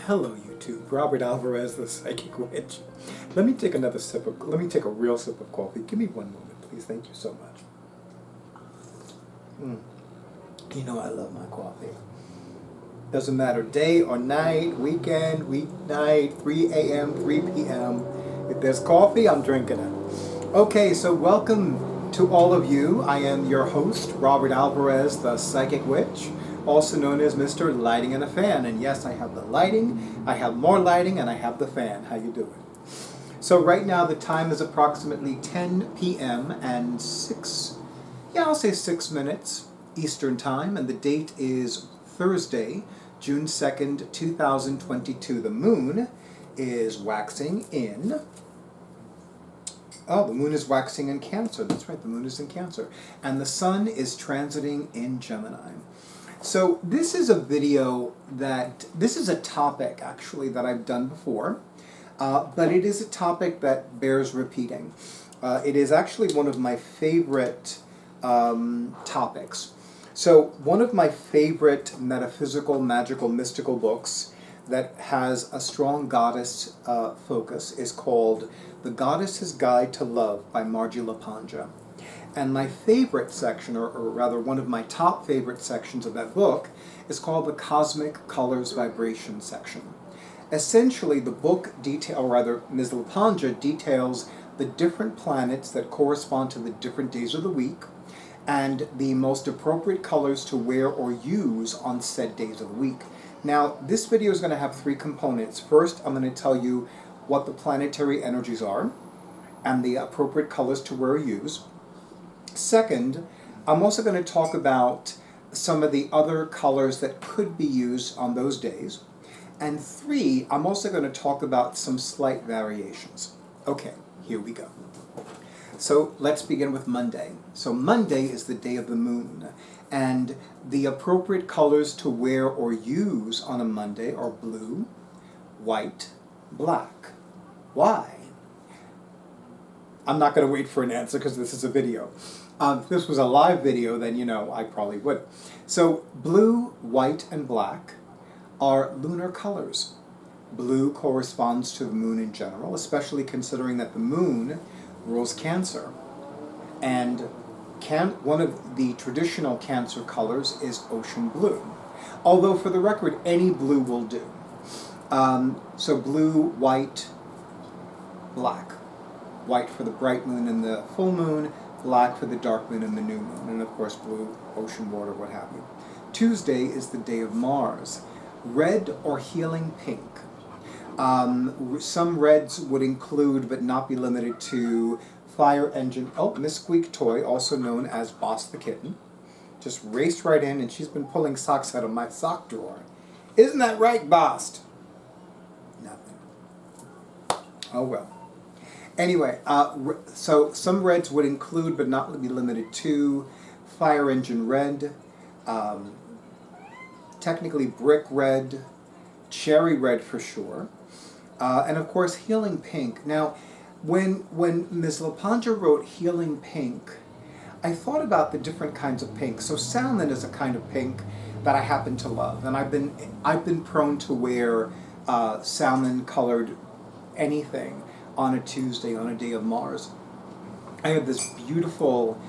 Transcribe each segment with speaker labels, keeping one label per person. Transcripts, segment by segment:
Speaker 1: Hello YouTube, Robert Alvarez, the Psychic Witch. Let me take a real sip of coffee. Give me one moment, please. Thank you so much. You know I love my coffee. Doesn't matter day or night, weekend, weeknight, 3 a.m., 3 p.m. If there's coffee, I'm drinking it. Okay, so welcome to all of you. I am your host, Robert Alvarez, the Psychic Witch, also known as Mr. Lighting and a Fan. And yes, I have the lighting, I have more lighting, and I have the fan. How you doing? So right now the time is approximately 10 p.m. and 6 minutes Eastern Time, and the date is Thursday, June 2nd, 2022. The moon is waxing in... Oh, the moon is waxing in Cancer. That's right, the moon is in Cancer. And the sun is transiting in Gemini. So this is a topic actually that I've done before, but it is a topic that bears repeating. It is actually one of my favorite topics. So one of my favorite metaphysical, magical, mystical books that has a strong goddess focus is called The Goddess's Guide to Love by Margie Lapanja. And my favorite section, or rather one of my top favorite sections of that book, is called the Cosmic Colors Vibration section. Essentially, the book Ms. Lapanja details the different planets that correspond to the different days of the week, and the most appropriate colors to wear or use on said days of the week. Now, this video is going to have three components. First, I'm going to tell you what the planetary energies are, and the appropriate colors to wear or use. Second, I'm also going to talk about some of the other colors that could be used on those days. And three, I'm also going to talk about some slight variations. Okay, here we go. So let's begin with Monday. So Monday is the day of the moon, and the appropriate colors to wear or use on a Monday are blue, white, black. Why? I'm not going to wait for an answer because this is a video. If this was a live video, then I probably would. So blue, white, and black are lunar colors. Blue corresponds to the moon in general, especially considering that the moon rules Cancer. And one of the traditional Cancer colors is ocean blue. Although, for the record, any blue will do. So blue, white, black. White for the bright moon and the full moon, black for the dark moon and the new moon, and of course blue, ocean water, what have you. Tuesday is the day of Mars. Red or healing pink. Some reds would include, but not be limited to, fire engine, Miss Squeak Toy, also known as Boss the Kitten. Just raced right in, and she's been pulling socks out of my sock drawer. Isn't that right, Boss? Nothing. Oh well. Anyway, so some reds would include, but not be limited to, fire engine red, technically brick red, cherry red for sure, and of course healing pink. Now, when Ms. Lapanja wrote healing pink, I thought about the different kinds of pink. So salmon is a kind of pink that I happen to love, and I've been prone to wear salmon colored anything on a Tuesday, on a day of Mars. I have this beautiful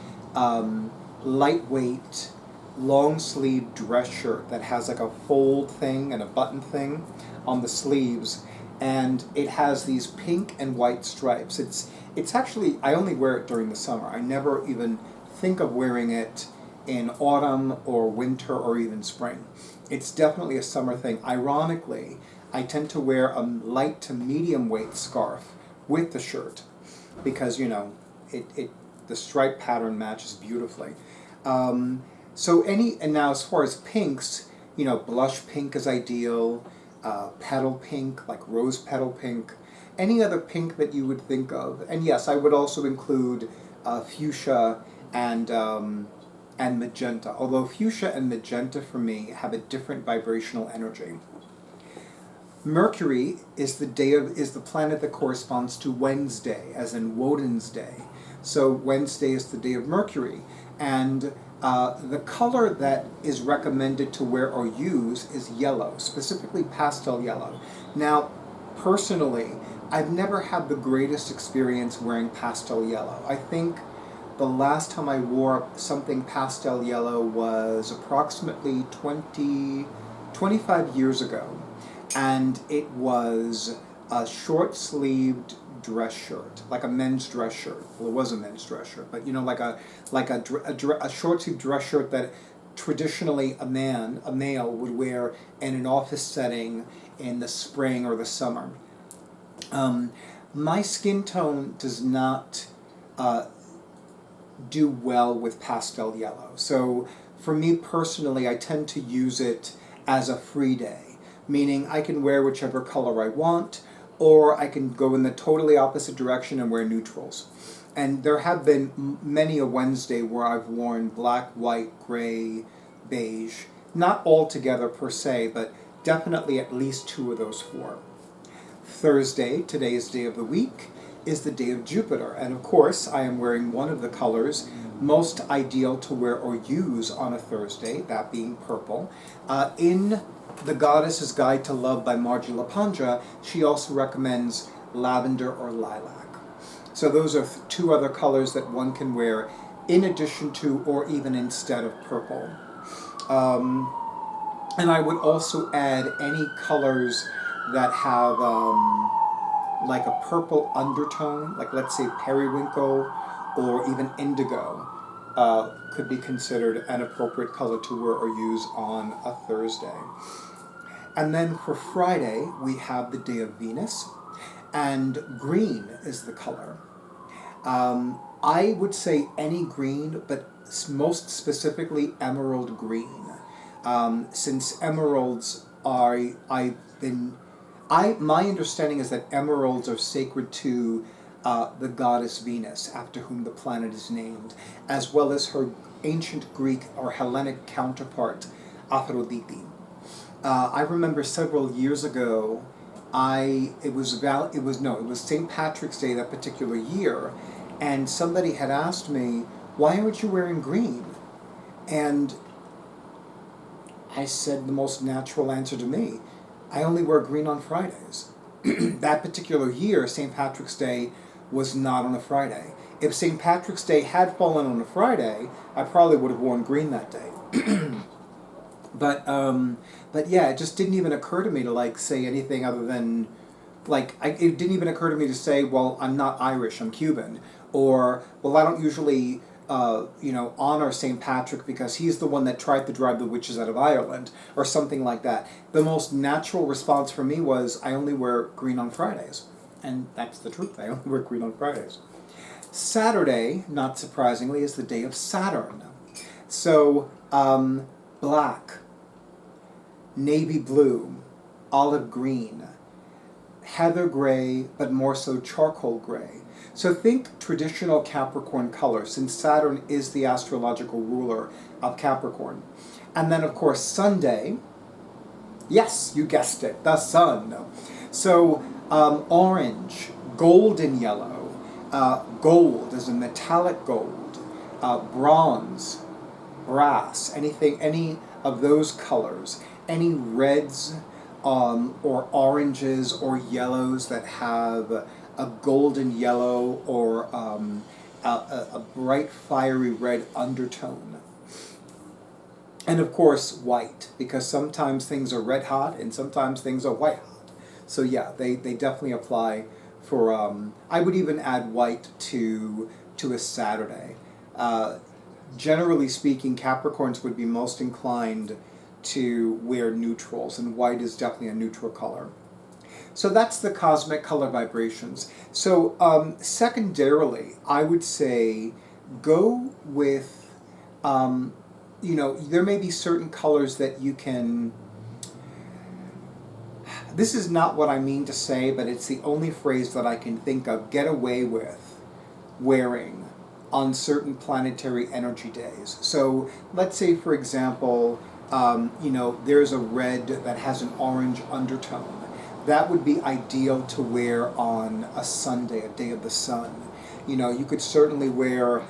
Speaker 1: lightweight long sleeve dress shirt that has like a fold thing and a button thing on the sleeves, and it has these pink and white stripes. It's actually, I only wear it during the summer. I never even think of wearing it in autumn or winter or even spring. It's definitely a summer thing. Ironically, I tend to wear a light to medium weight scarf with the shirt because the stripe pattern matches beautifully. And now as far as pinks, blush pink is ideal, petal pink, like rose petal pink, any other pink that you would think of. And yes, I would also include fuchsia and magenta, although fuchsia and magenta for me have a different vibrational energy. Mercury is the planet that corresponds to Wednesday, as in Woden's Day. So Wednesday is the day of Mercury, and The color that is recommended to wear or use is yellow, specifically pastel yellow. Now, personally, I've never had the greatest experience wearing pastel yellow. I think the last time I wore something pastel yellow was approximately 25 years ago, and it was a short-sleeved dress shirt, like a men's dress shirt. Well, it was a men's dress shirt, but like a short-sleeved dress shirt that traditionally a male would wear in an office setting in the spring or the summer. My skin tone does not do well with pastel yellow. So for me personally, I tend to use it as a free day, meaning I can wear whichever color I want, or I can go in the totally opposite direction and wear neutrals. And there have been many a Wednesday where I've worn black, white, gray, beige, not all together per se, but definitely at least two of those four. Thursday, today's day of the week, is the day of Jupiter, and of course I am wearing one of the colors most ideal to wear or use on a Thursday, that being purple. In The Goddess's Guide to Love by Margie Lapanja, she also recommends lavender or lilac. So those are two other colors that one can wear in addition to or even instead of purple. And I would also add any colors that have like a purple undertone, like let's say periwinkle or even indigo, could be considered an appropriate color to wear or use on a Thursday. And then for Friday, we have the day of Venus, and green is the color. I would say any green, but most specifically emerald green. Since emeralds are, my understanding is that emeralds are sacred to the goddess Venus, after whom the planet is named, as well as her ancient Greek or Hellenic counterpart, Aphrodite. I remember several years ago, it was St. Patrick's Day that particular year, and somebody had asked me, why aren't you wearing green? And I said the most natural answer to me, I only wear green on Fridays. That particular year, St. Patrick's Day was not on a Friday. If St. Patrick's Day had fallen on a Friday, I probably would have worn green that day. But yeah, it just didn't even occur to me to say anything other than, it didn't even occur to me to say, well, I'm not Irish, I'm Cuban, or, well, I don't usually honor St. Patrick because he's the one that tried to drive the witches out of Ireland, or something like that. The most natural response for me was, I only wear green on Fridays. And that's the truth, I only wear green on Fridays. Saturday, not surprisingly, is the day of Saturn. So, black, navy blue, olive green, heather gray, but more so charcoal gray. So think traditional Capricorn color, since Saturn is the astrological ruler of Capricorn. And then, of course, Sunday, yes, you guessed it, the sun. So orange, golden yellow, gold is a metallic gold, bronze, brass, any of those colors, any reds or oranges or yellows that have a golden yellow or a bright fiery red undertone. And of course white, because sometimes things are red hot and sometimes things are white hot. So yeah, they definitely apply for, I would even add white to a Saturday. Generally speaking, Capricorns would be most inclined to wear neutrals, and white is definitely a neutral color. So that's the cosmic color vibrations. So secondarily, I would say go with, there may be certain colors that you can, this is not what I mean to say, but it's the only phrase that I can think of, get away with wearing on certain planetary energy days. So let's say, for example, there's a red that has an orange undertone. That would be ideal to wear on a Sunday, a day of the sun. You could certainly wear,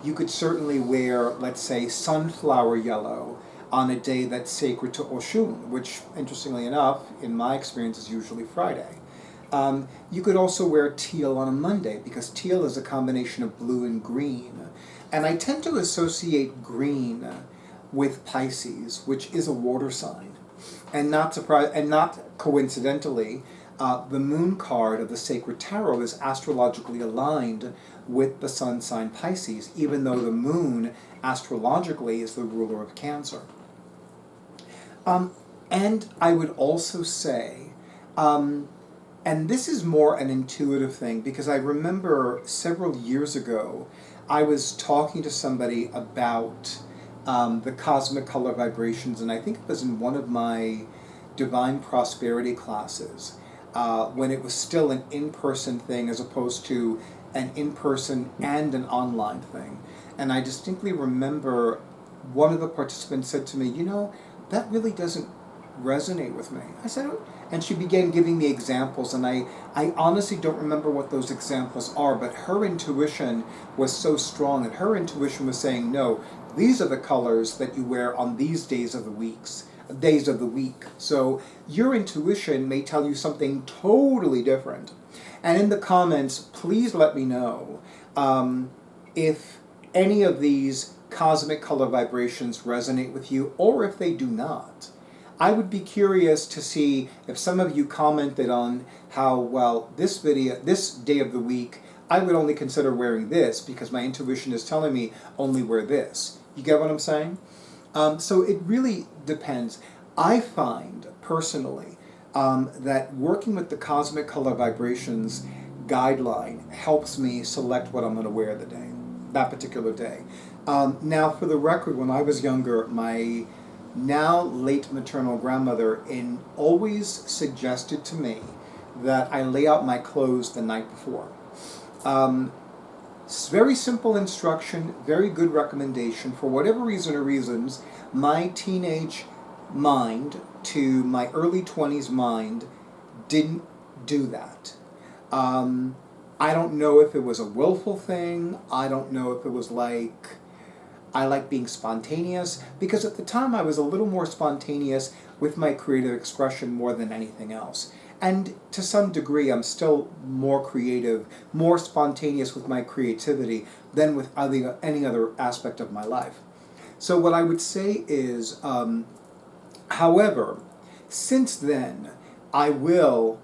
Speaker 1: You could certainly wear, let's say, sunflower yellow on a day that's sacred to Oshun, which, interestingly enough, in my experience, is usually Friday. You could also wear teal on a Monday, because teal is a combination of blue and green. And I tend to associate green with Pisces, which is a water sign. And not coincidentally, the moon card of the sacred tarot is astrologically aligned with the sun sign Pisces, even though the moon astrologically is the ruler of Cancer. And I would also say, and this is more an intuitive thing, because I remember several years ago, I was talking to somebody about the cosmic color vibrations, and I think it was in one of my Divine Prosperity classes, when it was still an in-person thing as opposed to an in-person and an online thing. And I distinctly remember one of the participants said to me, you know, that really doesn't resonate with me. I said, oh. And she began giving me examples, and I honestly don't remember what those examples are, but her intuition was so strong, and her intuition was saying, no, these are the colors that you wear on these days of the week. So your intuition may tell you something totally different. And in the comments, please let me know if any of these cosmic color vibrations resonate with you, or if they do not. I would be curious to see if some of you commented on how, well, this day of the week, I would only consider wearing this because my intuition is telling me only wear this. You get what I'm saying? So it really depends. I find, personally, that working with the cosmic color vibrations guideline helps me select what I'm going to wear that particular day. Now, for the record, when I was younger, my now late maternal grandmother always suggested to me that I lay out my clothes the night before. It's very simple instruction, very good recommendation. For whatever reason or reasons, my teenage mind to my early 20s mind didn't do that. I don't know if it was a willful thing. I don't know if it was like, I like being spontaneous, because at the time I was a little more spontaneous with my creative expression more than anything else. And to some degree, I'm still more creative, more spontaneous with my creativity than with any other aspect of my life. So what I would say is, however, since then, I will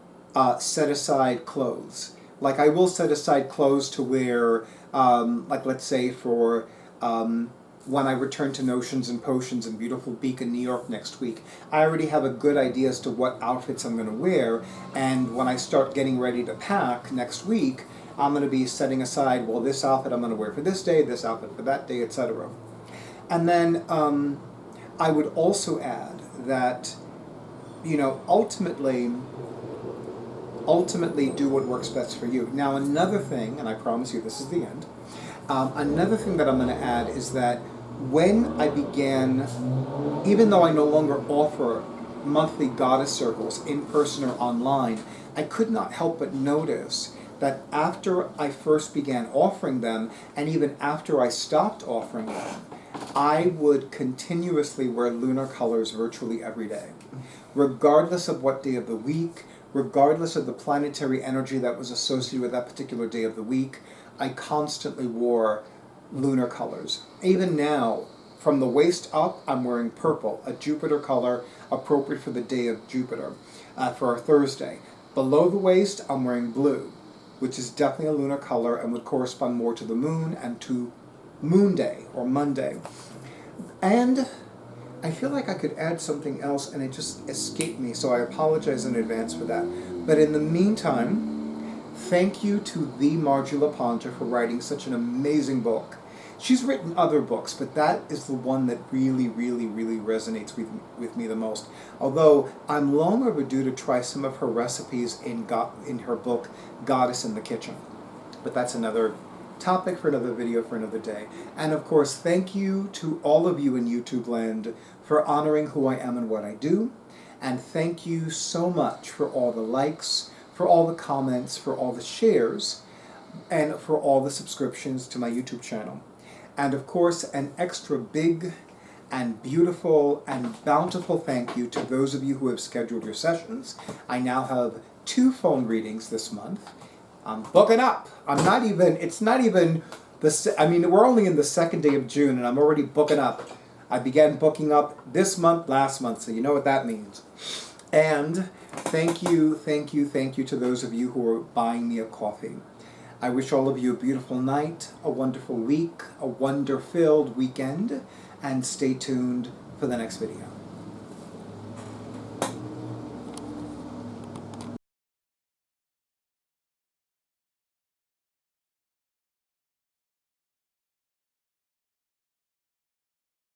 Speaker 1: set aside clothes. Like I will set aside clothes to wear, like let's say for when I return to Notions and Potions in beautiful Beacon, New York next week. I already have a good idea as to what outfits I'm going to wear, and when I start getting ready to pack next week, I'm going to be setting aside, well, this outfit I'm going to wear for this day, this outfit for that day, etc. And then I would also add that, you know, ultimately do what works best for you. Now, another thing, and I promise you this is the end, another thing that I'm going to add is that when I began, even though I no longer offer monthly goddess circles in person or online, I could not help but notice that after I first began offering them, and even after I stopped offering them, I would continuously wear lunar colors virtually every day, regardless of what day of the week, regardless of the planetary energy that was associated with that particular day of the week. I constantly wore lunar colors. Even now, from the waist up, I'm wearing purple, a Jupiter color appropriate for the day of Jupiter, for a Thursday. Below the waist, I'm wearing blue, which is definitely a lunar color and would correspond more to the moon and to Moon Day or Monday. And I feel like I could add something else and it just escaped me, so I apologize in advance for that. But in the meantime, thank you to the Margie Lapanja for writing such an amazing book. She's written other books, but that is the one that really, really, really resonates with me the most. Although I'm long overdue to try some of her recipes in her book, Goddess in the Kitchen. But that's another topic for another video for another day. And of course, thank you to all of you in YouTubeLand for honoring who I am and what I do. And thank you so much for all the likes, for all the comments, for all the shares, and for all the subscriptions to my YouTube channel. And of course, an extra big and beautiful and bountiful thank you to those of you who have scheduled your sessions. I now have 2 phone readings this month. I'm booking up. It's not even we're only in the 2nd day of June and I'm already booking up. I began booking up this month, last month, so you know what that means. And thank you to those of you who are buying me a coffee. I wish all of you a beautiful night, a wonderful week, a wonder-filled weekend, and stay tuned for the next video.